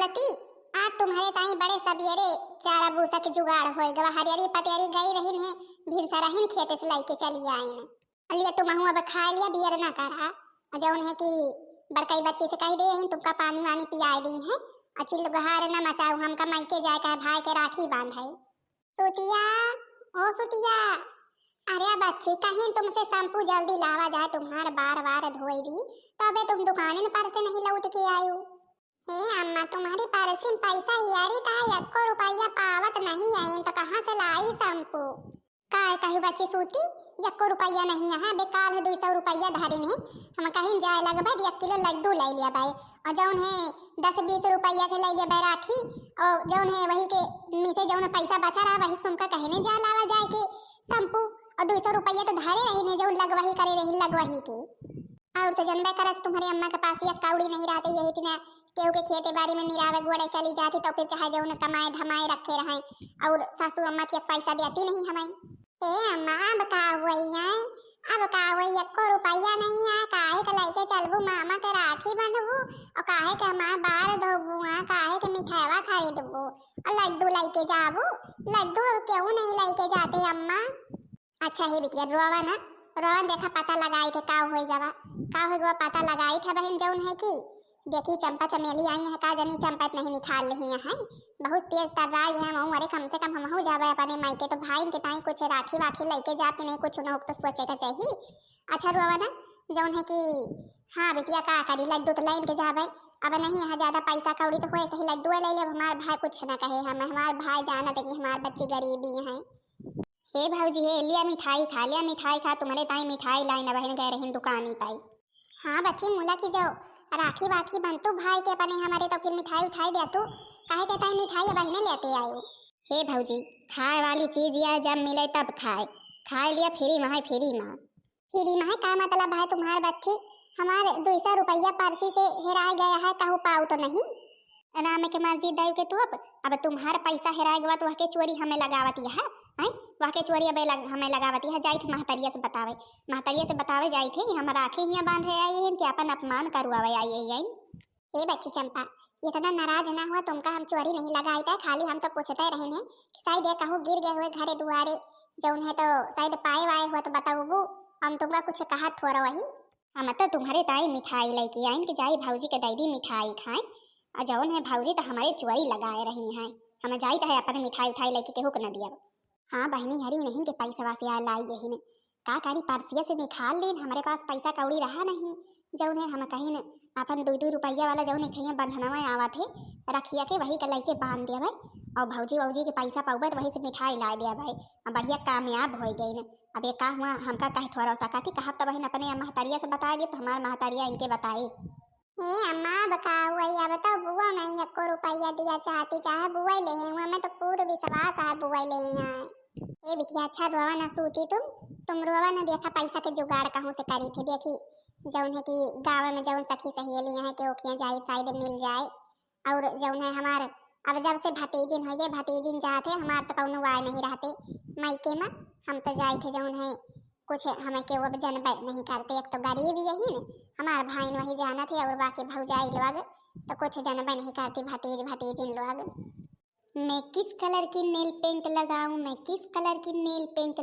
बती आज तुम्हारे ताई बड़े सबियरे चारा भूसा के जुगाड़ होए गवा हरियरी पतियरी गई रहिन है भिनसा रहिन खेते से लाइके चली आइन अलिया तुम हूं अब खा लिया बियर ना करा जौन है कि बड़कई बच्चे से कह दे हैं तुमका पानी वानी पियाई दी है अचिल गहार ना मचाऊ हमका मायके जाए का भाई के राखी बांधाई सुटिया ओ सुटिया अरे बच्ची कहीं तुमसे शैम्पू जल्दी लावा जाए तुम्हार बार बार धोई दी तबे तुम दुकान पर से नहीं लौट के आयु हे अम्मा तुम्हारी पर्स में पैसा हियारी का 1 रुपया पावत नहीं आई तो कहाँ से लाई शैम्पू काय कहू बच्ची सूती 1 रुपया नहीं है बेकार है 200 रुपया धारी नहीं हम कहीं जाए लगभग 1 किलो लड्डू ले लिया भाई और जौन है 10-20 रुपया के ले लिया भाई राखी और जौन है वही के मिसे जौन पैसा बचा रहा वही तुमका कहने जा लावा जाए के शैम्पू और 200 रुपया तो धारे रही ने जो लगवाही करे रही लगवाही के और तो जनबे करत तुम्हारी अम्मा के पास 1 कौड़ी नहीं रहती यही तिना केहू के खेते बाड़ी में निरावे गुड़े चली जाती तो फिर चाहे जो कमाए धमाए रखे रहे और सासू अम्मा के पैसा देती नहीं हमें ए अम्मा अब का हुई है अब का हुई 1 रुपया नहीं है काहे के लेके चलबू मामा के राखी बंधबू और काहे के हमार बार धोबू काहे के मिठावा खरीदबू और लड्डू लेके जाबू लड्डू क्यों नहीं लेके जाते अम्मा अच्छा ही बिटिया रोवन देखा पता लगाई थे का होई गवा पता लगाई था बहन जौन है कि देखी चंपा चमेली आई है का जनी चंपा नहीं निकाल रही है बहुत तेज तर्राई है मऊ अरे कम से कम हम हो जावे अपने मायके तो भाई के ताई कुछ राखी वाखी लेके जाती नहीं कुछ न हो तो सोचे का चाहिए अच्छा रोवन जौन है कि हाँ बिटिया का करी लड्डू तो लाइन के जावे अब नहीं यहाँ ज्यादा पैसा कौड़ी तो हुए सही लड्डू ले ले हमारे भाई कुछ न कहे हम हमारे भाई जाना थे कि हमारे बच्चे गरीबी हैं हे भाजी हे लिया मिठाई खा तुम्हारे ताई मिठाई लाई न बहन गए रही दुकान ही पाई हाँ बच्ची मुला की जाओ राखी वाखी बनतू भाई के अपने हमारे तो फिर मिठाई उठाई दे तू काहे के ताई मिठाई बहने लेते आयो हे भाजी खाए वाली चीज या जब मिले तब खाए लिया फ्री में का मतलब है तुम्हारे बच्चे हमारे 200 रुपया पर्सी से हेरा गया है कहू पाऊ तो नहीं राम के मर्जी दे के तू अब तुम्हारा पैसा हेरा गया तो के चोरी हमें लगावती है वह के चोरी अब हमें लगावती है जाई थी महतरिया से बतावे जाई थे हम राखी हिया बांधे आई है कि अपन अपमान करवावे आई हे बच्ची चंपा इतना नाराज ना हुआ तुमका हम चोरी नहीं लगाई था खाली हम तो पूछते रहे ने कि शायद ये कहूँ गिर गए हुए घरे दुआरे जौन है तो शायद पाए वाए हुआ तो बताओ हम तुमका कुछ कहा थोड़ा वही हम तो तुम्हारे ताई मिठाई लेके आइन कि जाई भाऊजी के दैदी मिठाई खाए और जौन है भाऊजी तो हमारे चोरी लगाए रही हैं हमें जाई तो है अपन मिठाई उठाई लेके केहू के न दिया हाँ बहनी हरी नहीं के पैसा वासे आ लाई यही ने का कारी पारसिया से निकाल ली हमारे पास पैसा कौड़ी रहा नहीं जौन है हम कहीं न अपन 2-2 रुपया वाला जौन थे बंधनवा आवा थे रखिया के वही के लेके बांध दिया भाई और भौजी वौजी के पैसा पाऊबे तो वही से मिठाई ला दिया भाई अब बढ़िया कामयाब हो गई न अब ये का हुआ हमका कहे थोड़ा सका थी कहा तो बहन अपने महतरिया से बताएगी तो हमारे महतरिया इनके बताई हे अम्मा बताओ वही अब तो बुआ नहीं 1 रुपया दिया चाहती चाहे बुआ ले हुआ मैं तो पूरे विश्वास है बुआ ले ये बिटिया अच्छा रोवा ना सूती तुम रोवा ना देखा पैसा के जुगाड़ कहाँ से करी थी देखी जौन है कि गाँव में जौन सखी सहेलियां हैं कि ओखियां जाए शायद मिल जाए और जौन है हमार अब जब से भतीजिन हो गए भतीजिन जाते हमार तो कौन वाय नहीं रहते मायके में हम तो जाए थे जौन है कुछ हमें के वो जनबे नहीं करते एक तो गरीब यही न हमारे भाई वही जाना थे और बाकी भौजाई लोग तो कुछ जनबे नहीं करती भतीजिन लोग मैं किस कलर की नेल पेंट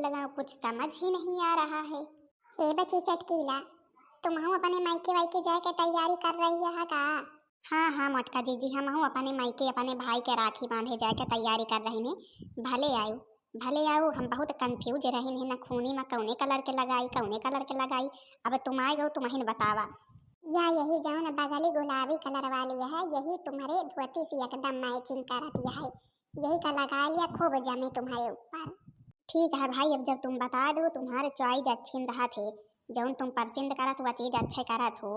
लगाऊं कुछ समझ ही नहीं आ रहा है हे बच्ची चटकीला तुम हम अपने मायके वायके जाए के तैयारी कर रही है का हाँ मोटका जी हम हूँ अपने मायके अपने भाई के राखी बांधे जाए के तैयारी कर रही ने भले आयो हम बहुत कंफ्यूज रही न खूनी में कौने कलर के लगाई अब तुम आए गो तुम्हें बतावा या यही जौन बगली गुलाबी कलर वाली है यही तुम्हारे धोती से एकदम मैचिंग करती है यही का लगा लिया खूब जमे तुम्हारे ऊपर ठीक है भाई अब जब तुम बता दो तुम्हारे चॉइस अच्छी रहा थे जौन तुम पसंद करत वह चीज अच्छे करत हो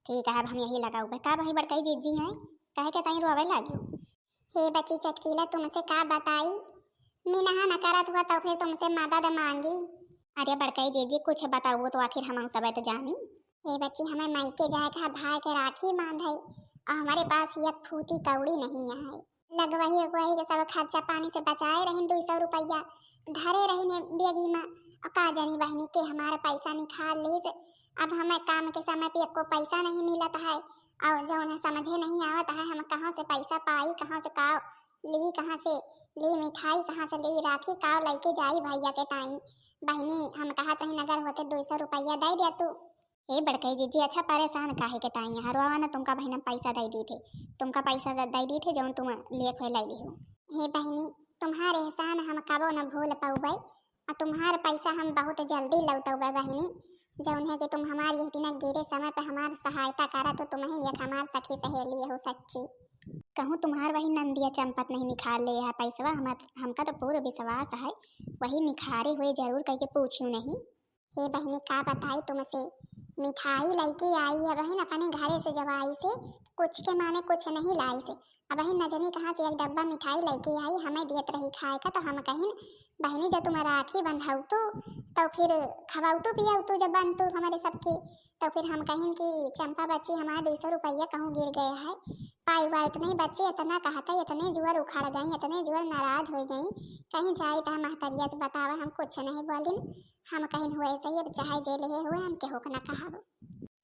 ठीक है अब हम यही लगाऊ बता भाई बड़कई जीजी हैं कहे के ताई रोवे लागियो हे बच्ची चटकीला तुमसे का बताई मीनहा न करत हुआ तो फिर तुमसे मदद मांगी अरे बड़कई जीजी कुछ बताओ तो आखिर हम सब तो जानी हे बच्ची हमें मायके जाए का भाई के राखी बांधे और हमारे पास 1 फूटी कौड़ी नहीं है लगवाही के सब खर्चा पानी से बचाए रही 200 रुपया धरे रही ने बेगी में और का जानी बहनी के हमारा पैसा निकाल ली अब हमें काम के समय पे को पैसा नहीं मिलता है और जो उन्हें समझे नहीं आवत है हम कहाँ से पैसा पाई, कहाँ से का ली, कहाँ से ली मिठाई, कहाँ से ली राखी, का लेके जाई भैया के टाइम। बहनी हम कहा कहीं नगर होते 200 रुपया दे दिया तू। हे बड़कई जीजी अच्छा परेशान काहे के ताई हरवा ना तुमका बहना पैसा दे दी थे, तुमका पैसा दे दी थे जो तुम लिए खोए लाई हो। हे बहनी तुम्हारे एहसान हम कबो न भूल पाऊबे और तुम्हारे पैसा हम बहुत जल्दी लौटौबे बहनी। जौन है कि तुम हमारी इतना गिरे समय पे हमारी सहायता करा तो तुम्हें एक हमार सखी सहेली हो सच्ची। कहूँ तुम्हार वही नंदिया चंपत नहीं निखार ले है पैसवा, हमका तो पूरा विश्वास है वही निखारे हुए जरूर कह के पूछू नहीं। हे बहनी का बताई तुमसे, मिठाई लेके आई है बहन अपने घरे से जब आई से कुछ के माने कुछ नहीं लाई से। अब बहन न जानी कहाँ से एक डब्बा मिठाई लेके आई हमें दियत रही खाए का, तो हम कहिन बहनी जब तुम राखी बंधाऊ तो फिर खवाऊ तो पियाऊ तो जब बन तो हमारे सबके, तो फिर हम कहिन कि चंपा बच्ची हमारा 200 रुपया कहूँ गिर गया है। पाई वाई इतने बच्चे इतना कहता इतने जुअर उखाड़ गई, इतने जुअर नाराज हो गई। कहीं जाए तो महतरिया से बतावा हम कुछ नहीं बोलिन, हम कहीं हुए सही अब चाहे जेल हुए हम केहू न कहा।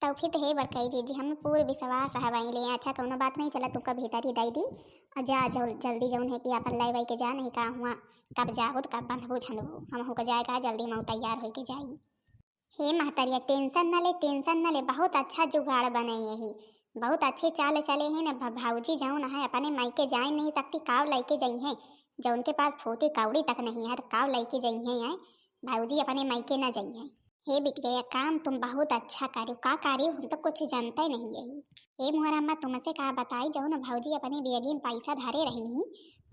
तो फिर तो हे बड़कई जीजी हम पूरे विश्वास है वहीं ले अच्छा कोनो बात नहीं चला तुमका भीतर ही दई दी और जा जल्दी जौन है कि अपन लाई वाई के जा नहीं का हुआ कब जाबो तो कब बंधबो छनबो हम होकर जाए कहा जल्दी मैं तैयार हो के जाई। हे महतरिया टेंशन न ले बहुत अच्छा जुगाड़ बने यही, बहुत अच्छे चाल चले हैं न भाऊजी जौन है अपने मायके जाए नहीं सकती काव लेके जाई हैं, जो उनके पास फोटे कौड़ी तक नहीं है तो काव लेके जाई हैं भाऊजी अपने मायके न जाई हैं। हे बिटिया यह काम तुम बहुत अच्छा कार्यो का कार्यो हम तो कुछ जानते नहीं यही। हे मोहर अम्मा तुमसे कहा बताई जो न भाऊजी अपने बेगी में पैसा धरे रही ही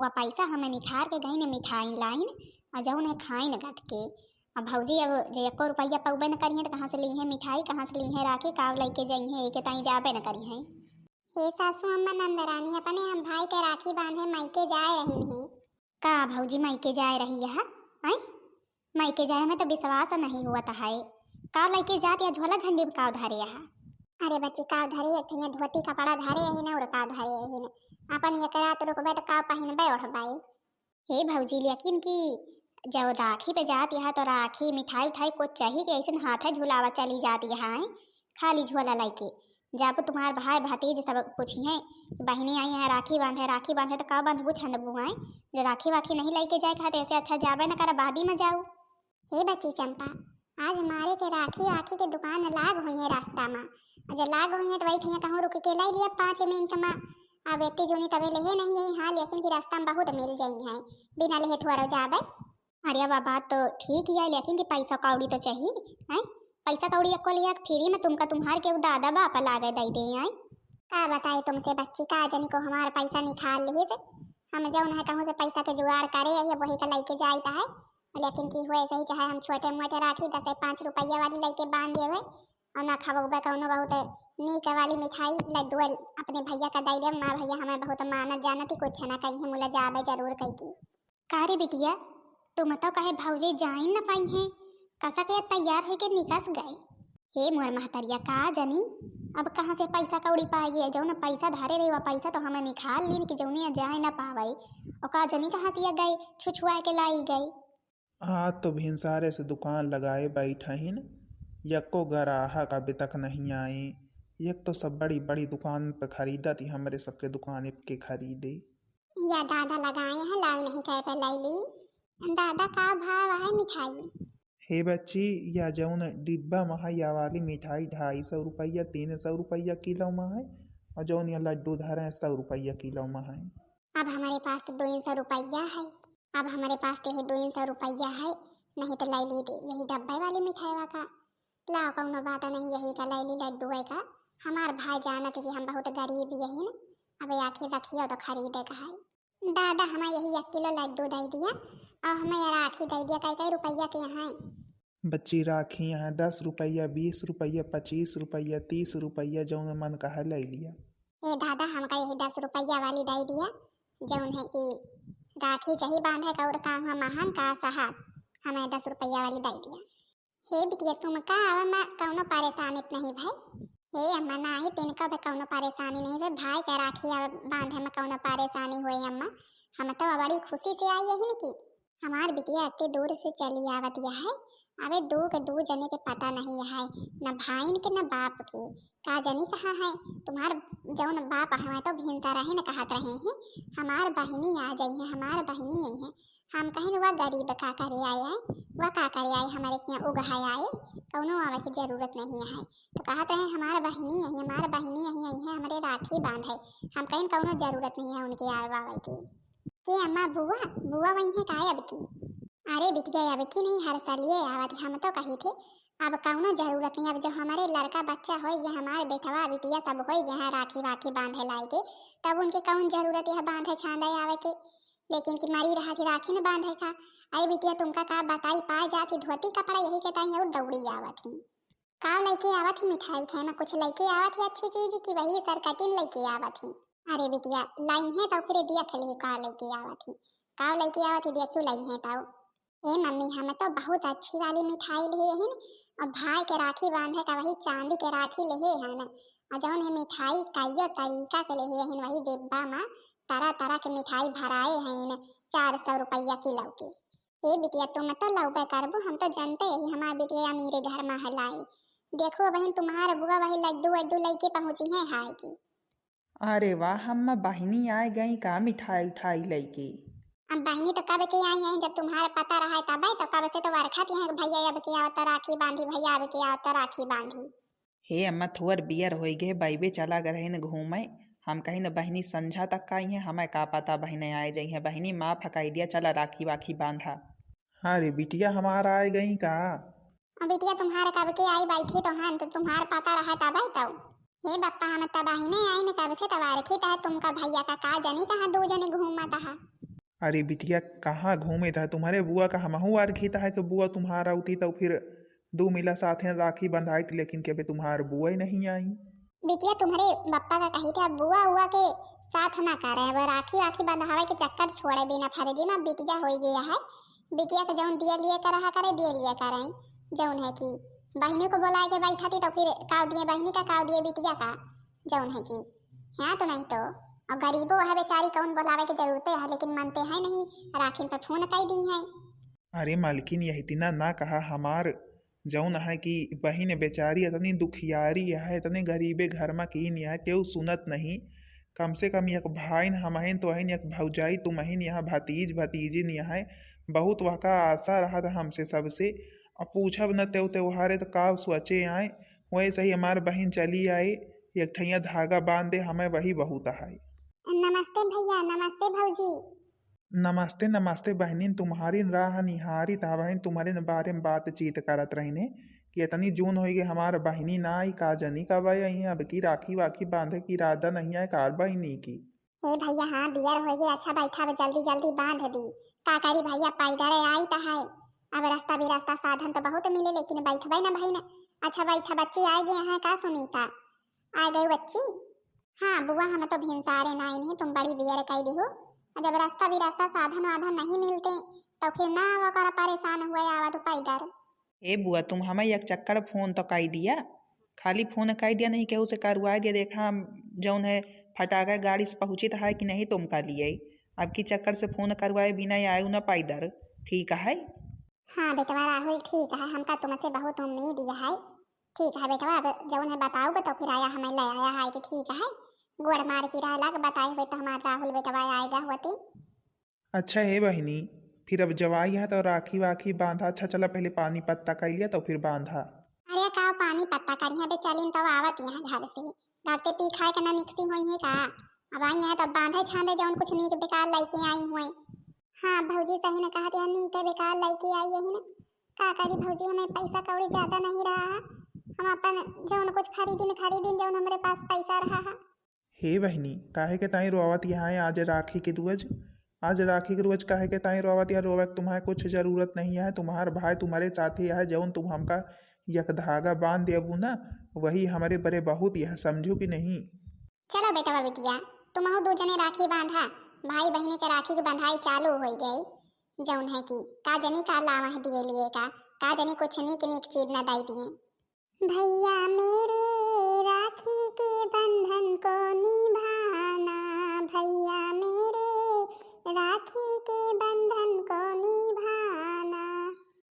वह पैसा हमें निखार के गई न मिठाई लाइन और जो न खाई न गद के और भाऊजी अब जो 1 रुपया पौबे न करी है तो कहाँ से ली है मिठाई, कहाँ से ली है राखी, काव लेके जाई है एक ताई जाबे न करी है। हे सासू अम्मा नंदरानी अपने हम भाई के राखी बांधे मायके जाए रही नहीं का भाऊजी मायके जाए रही है मायके जाए में तो विश्वास नहीं हुआ था है काव लेके जात या झोला झंडी काव धारे यहाँ। अरे बच्ची काव धरे है धोती कपड़ा धारे है ना और काव धरे है ना अपन ये रात रुकबे तो काव पहनबे ओढ़बे। हे भौजी लेकिन कि जब राखी पे जात यहाँ तो राखी मिठाई उठाई कुछ चाहिए कि ऐसे हाथ झुलावा चली जाती यहाँ खाली झोला लेके जब तुम्हारे भाई भतीज सब पूछिए बहनी आई है राखी बांधे तो का बांधबू छंदबू आए जो राखी वाखी नहीं लेके जाए खाते ऐसे अच्छा जाबे न करा बादी में जाऊ। हे बच्ची चंपा आज हमारे के राखी के दुकान लाग हुई है रास्ता में जब लाग हुई है तो वही थी कहूँ रुक के लाई लिया 5 मिनट में अब व्यक्ति जोनी तबे लेहे नहीं है हाँ लेकिन कि रास्ता में बहुत मिल जाएंगे हैं बिना लेहे थोड़ा जाबे। अरे बाबा तो ठीक है लेकिन कि पैसा कौड़ी तो चाहिए है पैसा कौड़ी को लिया फ्री में तुमका तुम्हार के दादा बापा लागे दे दे आए का बताई तुमसे बच्ची का जनी को हमारा पैसा निकाल लिए से हम जौन है कहूँ से पैसा के जुगाड़ करे वही का लेके जाता है लेकिन कि हुए सही चाहे हम छोटे मोटे राखी 10-5 रुपया वाली लेके बांध देवे और ना खबे कौनो बहुत नीक वाली मिठाई लड्डू अपने भैया का दे दे माँ भैया हमें बहुत मानत जानत ही कुछ ना कहीं मुला जाबे जरूर कही का रे बिटिया तुम तो कहे भाऊजी जाइन न पाई हैं कसा के तैयार है के निकस गए। हे मोर महतरिया का जनी अब कहाँ से पैसा कौड़ी पाएगी जो न पैसा धारे रही वह पैसा तो हमें निकाल ली कि जौनी जाए ना पावे और का जनी कहाँ से गई छुछुआ के लाई गई। आज तो भिनसारे से दुकान लगाए बैठा ही न यको ग्राहक अभी तक नहीं आए। एक तो सब बड़ी बड़ी दुकान पे खरीदा थी हमारे सबके दुकान पे खरीदे या दादा लगाए हैं लाग नहीं कह पे लाई ली दादा का भाव है मिठाई। हे बच्ची या जौन डिब्बा में है या वाली मिठाई 250 रुपया 300 रुपया किलो में है और जौन या लड्डू धरे 100 रुपया किलो में है। अब हमारे पास तो 200 रुपया है अब हमारे पास तो 200 रुपया है नहीं तो लाई ली यही डब्बे वाली मिठाई का लाओ कौनो बात नहीं यही का लाई ली लड्डू का हमार भाई जानत कि हम बहुत गरीब यही न अब आखिर रखियो तो खरीदे का है दादा हमें यही 1 किलो लड्डू दे दिया और हमें राखी दे दिया कई रुपया के यहाँ बच्ची राखी यहाँ 10 रुपया 20 रुपया 25 रुपया 30 रुपया जौन मन का है ले लिया। ए दादा हमका यही 10 रुपया वाली दे दिया जौन है कि राखी चाहिए बांधे का और काम हम महान का साहब हमें 10 रुपया वाली दे दिया। हे बिटिया तुम का अब मैं कौनो परेशानी नहीं भाई हे अम्मा ना ही तिनका पे कौनो परेशानी नहीं है भाई का राखी बांधे में कौनो परेशानी हुई अम्मा हम तो बड़ी खुशी से आई है कि हमार बिटिया इतनी दूर से चली आवत है अबे दू जने के पता नहीं है, न भाईन के न बाप के। का जनी कहाँ है तुम्हार जौन बाप हमें तो भिनसा रहे न कहत रहे हैं हमार बहिनी आ जाई है, हमार बहिनी आई है। हम कहें वह गरीब का करे आए है, वह का करे आए हमारे के यहाँ उगहाय आए, कौनो आवे की जरूरत नहीं है। तो कहत रहे हमार बहिनी आई, हमार बहिनी आई है हमारे राखी बांध है। हम कहें कौनो जरूरत नहीं है उनके आवे की। के अम्मा बुआ बुआ वही है का अब की? अरे बिटिया अब की नहीं, हर साल ये आवत हम तो कही थे। अब कौनो जरूरत नहीं, अब जो हमारे लड़का बच्चा हो गया, हमारे बेटवा बिटिया सब हो गया है राखी वाखी बांधे लाए के, तब उनके कौन जरूरत है बांधे छांदे आवे के। लेकिन कि मरी रहा थी राखी न बांधे का। अरे बिटिया तुमका का बताई पा जाती धोती कपड़ा यही के ताई और दौड़ी आवत थी। का लेके आवत थी मिठाई उठाई में कुछ लेके आवत थी अच्छी चीज की वही सरकटिन लेके आवत थी? अरे बिटिया लाई है तो फिर दिया खेली का लेके आवत थी, का लेके आवत थी देखू लाई है तो। ए मम्मी हमें तो बहुत अच्छी वाली मिठाई लिए हैं और भाई के राखी बांधे का वही चांदी के राखी लिए है ना, और जौन है मिठाई कईयो तरीका के लिए हैं वही डिब्बा में तरह तरह के मिठाई भराए हैं 400 रुपया किलो के। ए बिटिया तुम तो लौबे करबो, हम तो जानते ही हमार बिटिया मेरे घर में हलाई। देखो बहन तुम्हारे बुआ वही लड्डू वड्डू लेके पहुंची है हाय की। अरे वाह, हम बहिनी आए गई का मिठाई उठाई लेके। अब बहनी तो कब के आई हैं, जब तुम्हारा पता रहा है तब है, तो कब से तो वर्खा थी हैं भैया अब के आओ तो राखी बांधी, भैया अब के आओ तो राखी बांधी। हे अम्मा थोर बियर हो गए बाइबे चला गए न घूमे। हम कहीं न बहनी संझा तक का आई है, हमें का पता बहने आए जाई है। बहनी माँ फकाई दिया चला राखी वाखी बांधा। अरे बिटिया हमारा आए गई का? अब बिटिया तुम्हारे कब के आई बैठी तो हाँ, तो तुम्हारा पता रहा तब है तब। हे बप्पा हम तब बहिने आई न कब से तब रखी था तुमका भैया का जनी कहा दो जने घूमा था। अरे बिटिया कहाँ घूमे था, तुम्हारे बुआ का हमहू आर खीता है कि बुआ तुम्हारा उठी तो फिर दो मिला साथ हैं राखी बंधाई थी, लेकिन के तुम्हार बुआ ही नहीं आई। बिटिया तुम्हारे बप्पा का कही था बुआ हुआ के साथ ना करे, अब राखी वाखी बंधावे के चक्कर छोड़े बिना फर्जी में बिटिया हो गया है। बिटिया के जौन दिया लिए कर रहा करे दिए लिए करें, जौन है कि बहनी को बुला के बैठा थी तो फिर काव दिए बहनी का काव दिए बिटिया का, जौन है कि हाँ तो नहीं तो। और गरीबों है बेचारी कौन बुलावे की जरूरत है, लेकिन मानते हैं नहीं, राखी पर फोन कर दी है। अरे मालकिन यही तिना ना कहा, हमार जौन है कि बहन बेचारी इतनी दुखियारी है, इतने गरीबे घर में की नहीं है, केहू सुनत नहीं। कम से कम एक भाई हमहन तो है एक भौजाई तुम अहिन यहाँ भतीज भतीजी नहीं है। बहुत वका आशा रहा था हमसे सबसे, और पूछब न त्योहारे तो का सोचे आए। वैसे ही हमार बहन चली आए, एक ठैया धागा बांध दे हमें वही बहुत है। नमस्ते भैया, नमस्ते भौजी। नमस्ते नमस्ते बहनीन, तुम्हारी राह निहारी था बहन, तुम्हारे बारे में बातचीत करत रहीने कि इतनी जून होगी हमार बहनी ना आई, का जनी कब आई है अब की राखी वाखी बांधे की इरादा नहीं है कार बहनी की। हे भैया हाँ बियर हो गया, अच्छा बैठा अब जल्दी जल्दी बांध दी। का करी भैया पैदल आई तो है, अब रास्ता भी रास्ता साधन तो बहुत मिले लेकिन बैठबे ना भाई ना। अच्छा बैठा बच्ची आ गए हैं का सुनीता? आ गई बच्ची? हाँ बुआ हमें तो भिनसारे ना आई नहीं, तुम बड़ी बियर कह दी हो। जब रास्ता भी रास्ता साधन वाधन नहीं मिलते तो फिर ना वो कर परेशान हुए आवा तो पैदल। ए बुआ तुम हमें एक चक्कर फोन तो कई दिया, खाली फोन कई दिया नहीं केहू से करवा दिया, देखा जौन है फटाका गाड़ी से पहुंची तो है कि नहीं तुम का लिए। अब की चक्कर से फोन करवाए बिना आए ना पैदल, ठीक है? हाँ बेटवा राहुल ठीक है, हमका तुमसे बहुत उम्मीद है। ठीक है बेटवा अब जौन है बताओगे तो फिर आया हमें ले आया है कि ठीक है। गोड़ मार फिरा लग बताए हुए तो हमारा राहुल बेटवा आएगा होते। अच्छा है बहनी, फिर अब जवाई है तो राखी वाखी बांधा। अच्छा चला पहले पानी पत्ता कर लिया तो फिर बांधा। अरे का पानी पत्ता करी है बेचारी तो आवत यहाँ घर से पी खाए के ना निकसी हुई है का। अब आई है तो बांधे छांदे जौन कुछ नीक बेकार लेके आई हुए। हाँ भौजी सही ने कहा था नीक बेकार लेके आई है ना। का करी भौजी हमें पैसा कौड़ी ज्यादा नहीं रहा है, हम अपन जौन कुछ खरीदिन जौन हमारे पास पैसा रहा है। हे बहनी काहे के ताई रोवत यहाँ है आज राखी के रोज? आज राखी के रोज काहे के ताई रोवत या रोवत तुम्हारे कुछ जरूरत नहीं है। तुम्हार भाई तुम्हारे साथी है, जौन तुम हमका यक धागा बांध देबू ना वही हमारे बड़े बहुत यह समझू कि नहीं। चलो बेटा बिटिया तुम दो जने राखी बांधा, भाई बहनी के राखी की बंधाई चालू हो गई। जौन है कि का जनी का लावा है दिए लिए का जनी कुछ नीक नीक चीज न दाई दिए। भैया मेरे राखी के बंधन को निभाना, भैया मेरे राखी के बंधन को निभाना,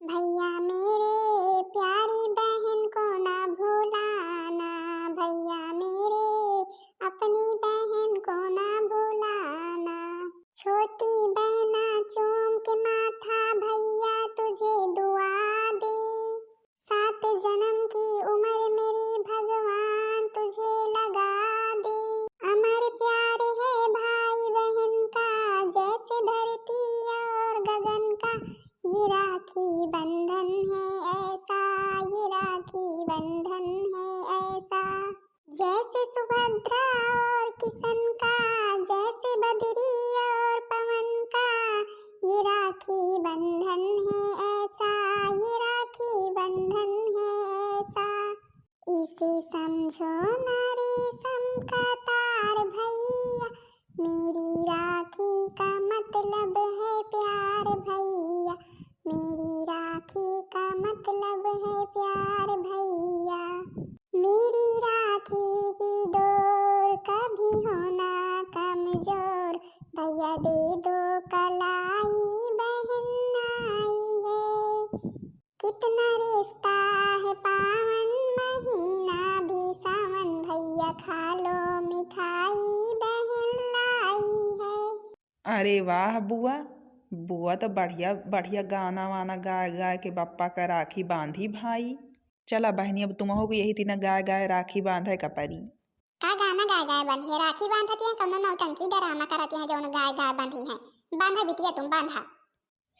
भैया मेरे छोटी बहना चूम के माथा भैया तुझे दुआ दे। 7 जन्म की उम्र मेरी भगवान तुझे लगा दे। अमर प्यार है भाई बहन का जैसे धरती और गगन का, ये राखी बंधन है ऐसा, ये राखी बंधन है ऐसा। जैसे सुभद्रा और किशन का, जैसे बद्री और पवन का, ये राखी बंधन है ऐसा, ये राखी बंधन है ऐसा। इसे समझो ना रेशम का तार भैया, मेरी राखी का मतलब है प्यार भैया, मेरी राखी का मतलब है प्यार भैया। मेरी राखी की डोर कभी होना कमजोर, भैया दे दो कलाई बहन आई है। कितना रिश्ता है पावन महीना भी सावन, भैया खा लो मिठाई बहन लाई है। अरे वाह बुआ, बुआ तो बढ़िया बढ़िया गाना वाना गाय गाय के बप्पा का राखी बांधी भाई। चला बहनी अब तुम हो यही तीन गाय गाय राखी बांधे का परी। का गाना गाय गाय बंधी राखी बांधती है, कौनो नौटंकी डरामा करती है जौन गाय गाय बंधी है। बांधा बिटिया तुम बांधा।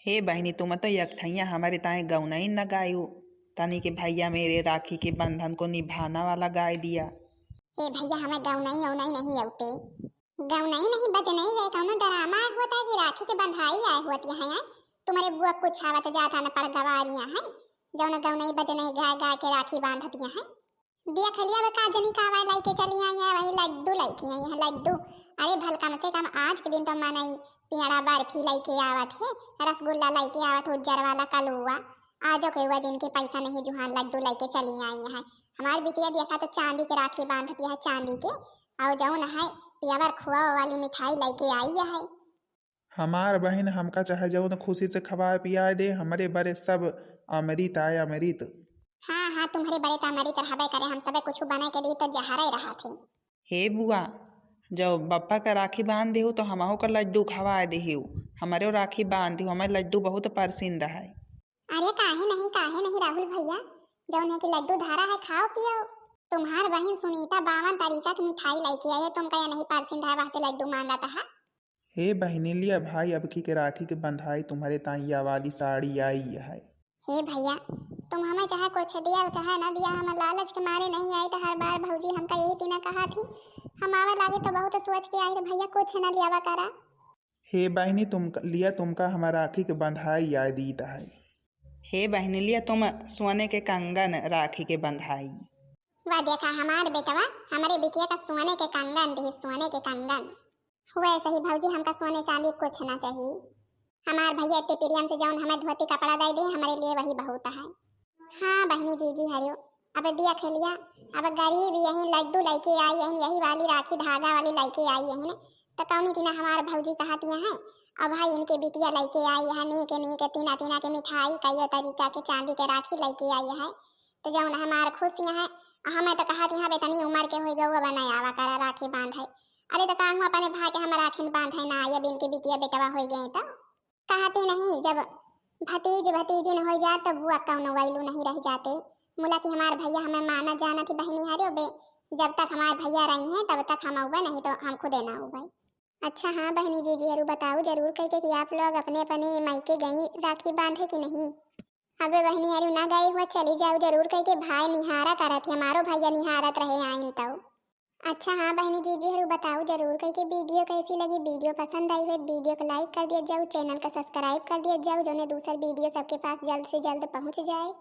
हे बहनी तुम तो यकठैया हमारे ताए गौनई न गायू, तनी के भैया मेरे राखी के बंधन को निभाना वाला गाय दिया। हे भैया हमें गौनई औनई नहीं औते, गौनई नहीं बजनई है, कौनो डरामा होता है कि राखी के बंधाई आए होती है। तुम्हारे बुआ कुछ आवत जाता न पर गवारियां हैं जौन गौनई बजनई गाय गाय के राखी बांधती हैं। दिया खलिया वे काजनी कावा लाइके चली आई है, वही लड्डू लाइके आई है लड्डू। अरे भल कम से कम आज के दिन तो मनई पियड़ा बर्फी लाइके आवत है, रसगुल्ला लाइके आवत उज्जर वाला कलुआ। आजो के हुआ जिनके पैसा नहीं जुहान लड्डू लाइके चली आई है। हमारी बिटिया देखा तो चांदी के राखी बांधती है, चांदी के, और जौन है पियावर खुआ वाली मिठाई लाइके आई है। हमार बहन हमका चाहे जौन खुशी से खवाए पियाए दे, हमरे बड़े सब अमृत आय अमृत। हाँ हाँ तुम्हारे बड़े तामरी तरहबे करे, हम सबे कुछ बना के दी तो जहरा ही रहा थे। हे बुआ, जब बप्पा का राखी बांध देहू तो हमहू का लड्डू खवा देहू, हमारे राखी बांध देहू, हमारे लड्डू बहुत पसंद है। अरे काहे नहीं राहुल भैया, जौन है कि लड्डू धारा है खाओ पियो। तुम्हार बहन सुनीता 52 तरीका की मिठाई लाइके आई है, तुम कहे नहीं पसंद है वहाँ से लड्डू मांगा था। हे बहनी लिया भाई अब की के राखी के बंधाई तुम्हारे ताइया वाली साड़ी आई है। हे भैया तुम हमें चाहे कुछ दिया चाहे ना दिया, हमें लालच के मारे नहीं आई तो हर बार भौजी हमका यही तीना कहा थी, हम आवे लागे तो बहुत सोच के आई तो भैया कुछ न लियावा करा। हे बहनी तुम लिया तुमका हमारा राखी के बंधाई याद दीत है। हे बहनी लिया तुम सोने के कंगन राखी के बंधाई। वाह देखा हमारे बेटवा हमारे बिटिया का सोने के कंगन दी, सोने के कंगन। वैसे ही भौजी हमका सोने चांदी कुछ ना चाहिए, हमार भैया इतने प्रियम से जौन हमें धोती कपड़ा दे दे हमारे लिए वही बहुत है। हाँ बहनी जी हरियो, अब दिया खेलिया, अब गरीब यही लड्डू लाइके आई है, यही वाली राखी धागा वाली लाइके आई है तो कौनी तीना हमार भौजी कहतियाँ हैं। अब भाई इनके बिटिया लाइके आई है नीक तीना तीना के मिठाई कई तरीका के चांदी के राखी लाइके आई है, तो जौन हमार खुशियाँ हैं। हमें तो कहती हाँ बेतनी उम्र के हो गए बना आवा करा राखी बांधे। अरे तो काम हुआ अपने भाई के हम राखी बांधे ना, अब इनके बिटिया बेटवा हो गए तो कहती नहीं, जब भतीज भतीजिन हो जाए तो बुआ कौन वैलू नहीं रह जाते। मुला कि हमारे भैया हमें माना जाना थी बहनी हरियो बे, जब तक हमारे भैया रही हैं तब तक हम उबे नहीं तो हम खुदे ना उबे। अच्छा हाँ बहनी जी हरू बताओ जरूर कह के कि आप लोग अपने अपने मायके गई राखी बांधे कि नहीं। अबे बहनी हरू ना गई हुआ चली जाओ जरूर कह के, भाई निहारा करत है, हमारो भैया निहारत रहे आइन तो। अच्छा हाँ बहनी जी हरू बताओ जरूर कह के वीडियो कैसी लगी, वीडियो पसंद आई हो वीडियो को लाइक कर दिया जाओ, चैनल का सब्सक्राइब कर दिया जाओ, जो ने दूसरा वीडियो सबके पास जल्द से जल्द पहुँच जाए।